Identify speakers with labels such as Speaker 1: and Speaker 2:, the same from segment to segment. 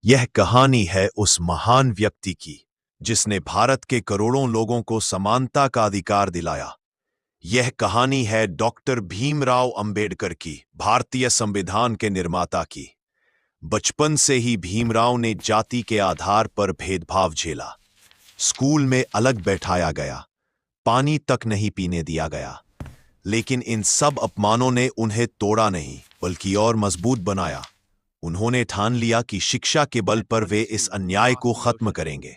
Speaker 1: यह कहानी है उस महान व्यक्ति की जिसने भारत के करोड़ों लोगों को समानता का अधिकार दिलाया। यह कहानी है डॉक्टर भीमराव अंबेडकर की, भारतीय संविधान के निर्माता की। बचपन से ही भीमराव ने जाति के आधार पर भेदभाव झेला। स्कूल में अलग बैठाया गया, पानी तक नहीं पीने दिया गया, लेकिन इन सब अपमानों ने उन्हें तोड़ा नहीं बल्कि और मजबूत बनाया। उन्होंने ठान लिया कि शिक्षा के बल पर वे इस अन्याय को खत्म करेंगे।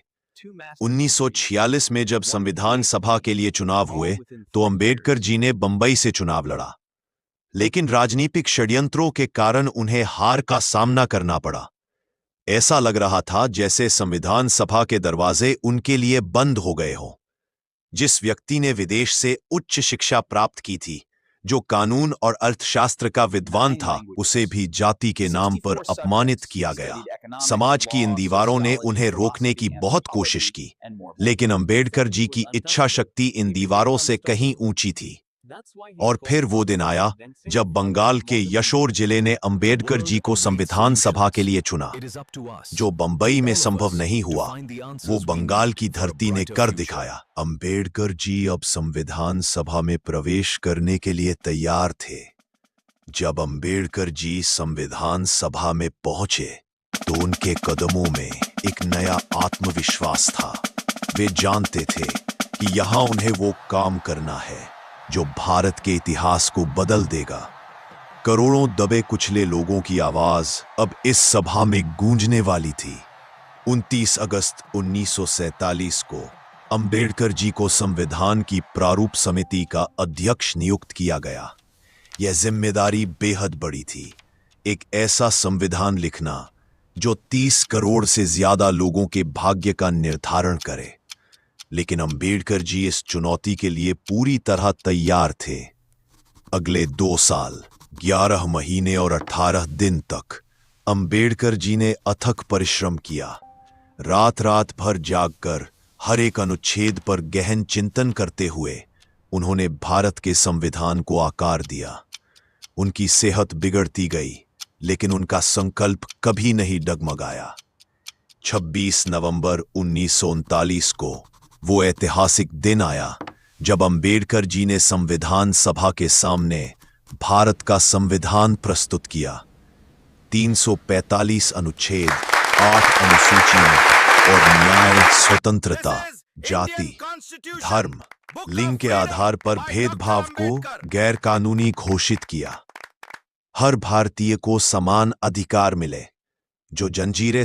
Speaker 1: 1946 में जब संविधान सभा के लिए चुनाव हुए तो अंबेडकर जी ने बंबई से चुनाव लड़ा, लेकिन राजनीतिक षड्यंत्रों के कारण उन्हें हार का सामना करना पड़ा। ऐसा लग रहा था जैसे संविधान सभा के दरवाजे उनके लिए बंद हो गए हों। जिस व्यक्ति ने विदेश से उच्च शिक्षा प्राप्त की थी, जो कानून और अर्थशास्त्र का विद्वान था, उसे भी जाति के नाम पर अपमानित किया गया। समाज की इन दीवारों ने उन्हें रोकने की बहुत कोशिश की, लेकिन अंबेडकर जी की इच्छा शक्ति इन दीवारों से कहीं ऊंची थी। और फिर वो दिन आया जब बंगाल के यशोर जिले ने अंबेडकर जी को संविधान सभा के लिए चुना। जो बंबई में संभव नहीं हुआ, वो बंगाल की धरती ने कर दिखाया। अंबेडकर जी अब संविधान सभा में प्रवेश करने के लिए तैयार थे। जब अंबेडकर जी संविधान सभा में पहुंचे तो उनके कदमों में एक नया आत्मविश्वास था। वे जानते थे कि यहां उन्हें वो काम करना है जो भारत के इतिहास को बदल देगा। करोड़ों दबे कुचले लोगों की आवाज अब इस सभा में गूंजने वाली थी। 29 अगस्त 1947 को अंबेडकर जी को संविधान की प्रारूप समिति का अध्यक्ष नियुक्त किया गया। यह जिम्मेदारी बेहद बड़ी थी, एक ऐसा संविधान लिखना जो 30 करोड़ से ज्यादा लोगों के भाग्य का निर्धारण करे। लेकिन अंबेडकर जी इस चुनौती के लिए पूरी तरह तैयार थे। अगले 2 साल, 11 महीने और 18 दिन तक अंबेडकर जी ने अथक परिश्रम किया। रात रात भर जागकर हर एक अनुच्छेद पर गहन चिंतन करते हुए उन्होंने भारत के संविधान को आकार दिया। उनकी सेहत बिगड़ती गई, लेकिन उनका संकल्प कभी नहीं डगमगाया। 26 नवंबर 1939 को वो ऐतिहासिक दिन आया जब अंबेडकर जी ने संविधान सभा के सामने भारत का संविधान प्रस्तुत किया। 345 अनुच्छेद, 8 अनुसूचियां और न्याय, स्वतंत्रता, जाति, धर्म, लिंग के आधार पर भेदभाव को गैरकानूनी घोषित किया। हर भारतीय को समान अधिकार मिले। जो जंजीरें